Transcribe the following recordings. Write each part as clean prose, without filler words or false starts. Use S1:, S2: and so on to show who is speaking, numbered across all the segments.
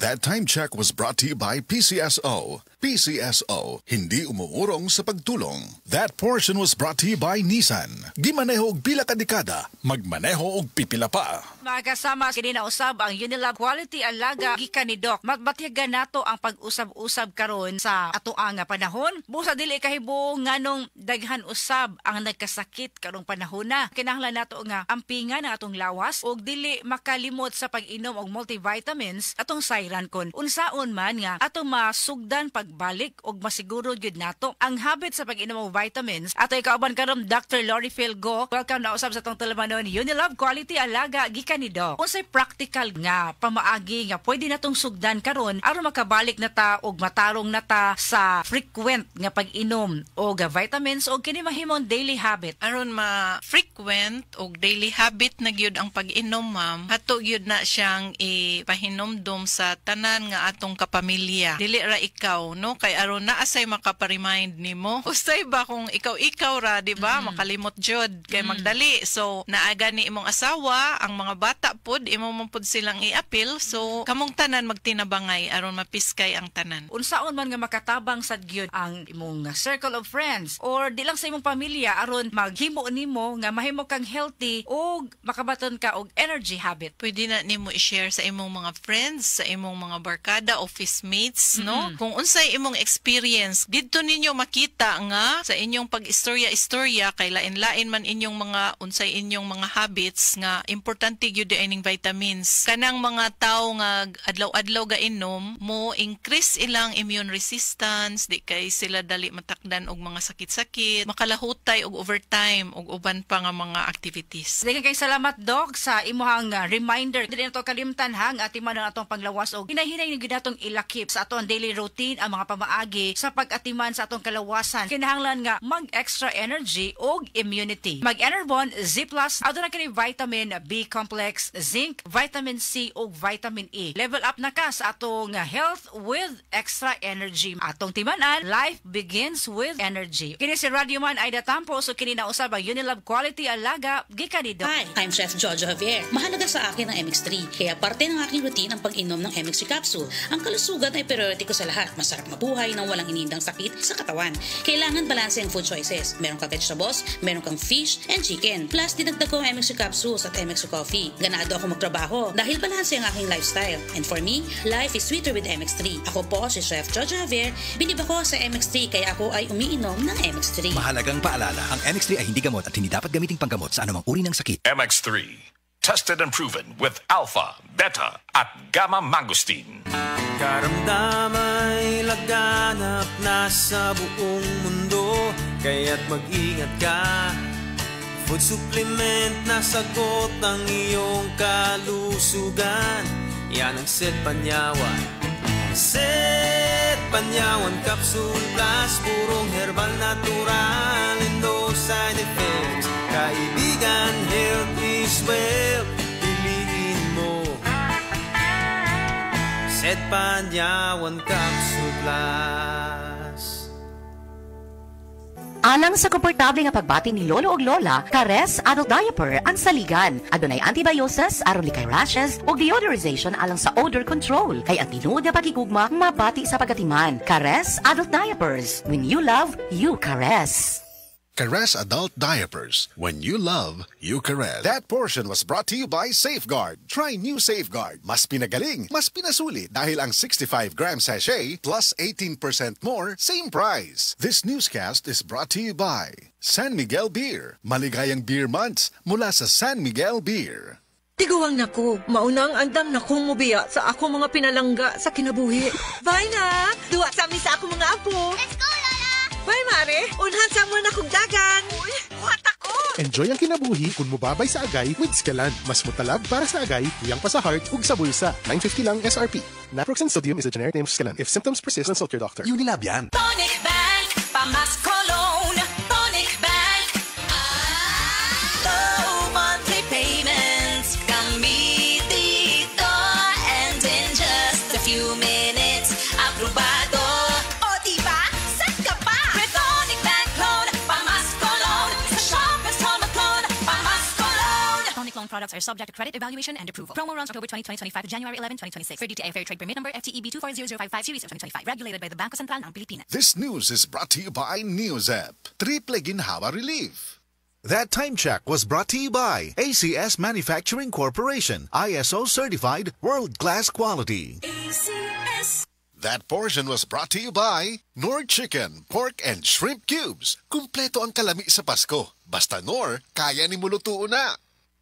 S1: That time check was brought to you by PCSO. PCSO, hindi umuurong sa pagtulong. That portion was brought to you by Nissan. Gimaneho og pila ka dekada, magmaneho og pipila pa.
S2: Mga kasama, kini na usab ang Unilab Quality Alaga gikan ni Doc. Matbatigan nato ang pag-usab-usab karon sa atoang nga panahon. Busa dili kahibo nganong daghan usab ang nagkasakit karong panahon na. Kinahanglan nato nga ampingan ang atong lawas ug dili makalimot sa pag-inom og multivitamins atong sayran kon. Unsaon man nga atong masugdan pagbalik og masiguro gyud nato ang habit sa pag-inom og vitamins. Ato ikauban karon Dr. Lori Filgo. Welcome na usab sa atong telemanon Unilab Quality Alaga gikan ni Doc. Unsay practical nga pamaagi nga pwede natong sugdan karon aron makabalik na ta og matarong na ta sa frequent nga pag-inom og vitamins og kini mahimong daily habit.
S3: Aron ma-frequent og daily habit na gyud ang pag-inom, ma'am. Hato gyud na siyang ipahinomdom sa tanan nga atong kapamilya. Dili ra ikaw, no? Kay aron na asay makaparemind nimo. Usay ba kung ikaw ra, di ba? Makalimot jud kay magdali. So naaga ni imong asawa, ang mga bata pod imo man pod silang i-appeal. So kamong tanan magtinabangay aron mapiskay ang tanan.
S2: Unsaon man nga makatabang sad gyud ang imong circle of friends or di lang sa imong pamilya aron maghimo nimo nga mahimo kang healthy og makabaton ka og energy habit.
S3: Pwede na nimo i-share sa imong mga friends, sa imong mga barkada, office mates, no? Kung unsay imong experience, didto ninyo makita nga sa inyong pag-istorya kay lain-lain man inyong mga unsay inyong mga habits nga importante gyud ining vitamins. Kanang mga tawo nga adlaw-adlaw ga inom mo increase ilang immune resistance, di kay sila dali matakdan og mga sakit-sakit, makalahutay og overtime og uban pa nga mga activities.
S2: Daghang kay salamat Doc sa imong reminder. Dili nato kalimtan hang atiman ang atong panglawas og hinahinay ni gyud natong ilakip sa atong daily routine ang mga pamaagi sa pag-atiman sa atong kalawasan. Kinahanglan nga mag-extra energy og immunity. Mag-Enerbon Z+, aduna kini vitamin B complex, zinc, vitamin C ug vitamin E. Level up na ka sa atong health with extra energy. Atong timanan, life begins with energy. Kini si Radio Man Aida Tampo, so kini na usab ang Unilab Quality Alaga gikan ni Doc.
S4: Hi, I'm Chef Jojo Javier. Mahalaga sa akin ang MX3, kaya parte ng aking routine ang pag-inom ng MX3 capsule. Ang kalusugan ay priority ko sa lahat. Masarap mabuhay nang walang inindang sakit sa katawan. Kailangan balanse ang food choices. Meron kang vegetables, meron kang fish and chicken. Plus, dinagdag ko ang MX3 capsules at MX3 coffee. Ganado ako magtrabaho dahil balanse ang aking lifestyle. And for me, life is sweeter with MX3. Ako po si Chef Jojo Javier. Bilib ako sa MX3 kaya ako ay umiinom ng MX3.
S5: Mahalagang paalala, ang MX3 ay hindi gamot at hindi dapat gamiting panggamot sa anumang uri ng sakit.
S6: MX3, tested and proven with alpha, beta, at gamma mangosteen.
S7: Karamdamay laganap na sa buong mundo, kaya't mag-ingat ka. Food supplement na sagot ang iyong kalusugan. Yan ang Set Panyawan. Set Panyawan Capsule Plus, purong herbal natural and no side effects. Kaibigan, health is wealth, piliin mo Set Panyawan Capsule Plus.
S8: Alang sa komportable nga pagbati ni Lolo ug Lola, Kares Adult Diaper ang saligan. Adunay antibiosis aron likay rashes ug deodorization alang sa odor control. Kay ang tinuod nga pagigugma mabati sa pagatiman. Kares Adult Diapers. When you love, you caress.
S1: Caress Adult Diapers. When you love, you caress. That portion was brought to you by Safeguard. Try new Safeguard. Mas pinagaling, mas pinasulit dahil ang 65-gram sachet plus 18% more, same price. This newscast is brought to you by San Miguel Beer. Maligayang beer months mula sa San Miguel Beer.
S9: Tiguang nako, maunang andam na kong mubiya sa ako mga pinalangga sa kinabuhi. Bye na! Duwa sa amin sa ako mga apo. Let's go, Lola! Bye, Mare! Unhan sa mo na kong dagan. Uy, buhat ako!
S10: Enjoy ang kinabuhi kung mubabay sa agay with Scalan. Mas mutalab para sa agay, tuyang pa sa heart ug sa bulsa. 950 lang SRP. Naproxen sodium is a generic name of Scalan. If symptoms persist, consult your doctor.
S5: Unilab yan.
S11: Tonic Bank, Pamas Cologne. Tonic Bank. Low monthly payments. Kami dito. And in just a few minutes, aprobado. O diba? Set ka pa! With Tonic Bank Loan, Pamas Cologne. Sa Shoppers Home Cologne, Pamas Cologne. Tonic Loan products
S12: products are subject to credit evaluation and approval. Promo runs October 2025 to January 11, 2026. For DTI Fair Trade Permit Number FTEB 240055 Series of 2025. Regulated by the Bangko Sentral ng Pilipinas.
S1: This news is brought to you by NewsApp. Triple Ginhawa Relief.
S13: That time check was brought to you by ACS Manufacturing Corporation, ISO certified, world-class quality.
S11: ACS.
S1: That portion was brought to you by Nor Chicken, Pork and Shrimp Cubes. Kumpleto ang kalami sa Pasko. Basta Nor, kaya ni mulutuo na.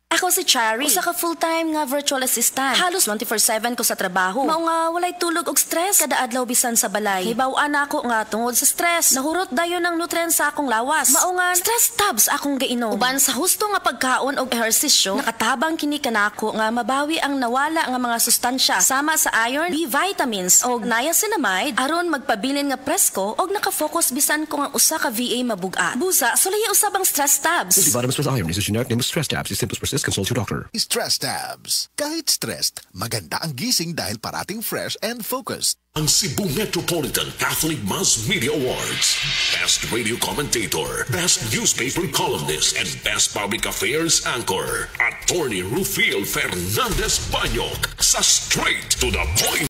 S14: Ako si Chari, usa ka full-time nga virtual assistant. Halos 24/7 ko sa trabaho. Mao nga walay tulog og stress kada adlaw bisan sa balay. Hibaw-an ako nga tungod sa stress. Nahurot dayon ang nutrients sa akong lawas. Mao nga stress tabs akong gainom. Uban sa husto nga pagkaon og ehersisyo, nakatabang kini kanako nga mabawi ang nawala nga mga sustansya sama sa iron, B vitamins og niacinamide aron magpabilin nga presko og naka-focus bisan ko nga usa ka VA mabugat. Busa, sulay usab ang stress tabs.
S15: Multivitamins plus iron is a generic name of stress tabs. If symptoms persist, consult your doctor.
S1: Stress Tabs. Kahit stressed, maganda ang gising dahil parating fresh and focused.
S16: Ang Cebu Metropolitan Catholic Mass Media Awards. Best Radio Commentator, Best Newspaper Columnist, and Best Public Affairs Anchor. Attorney Rufiel Fernandez Banyok sa Straight to the Point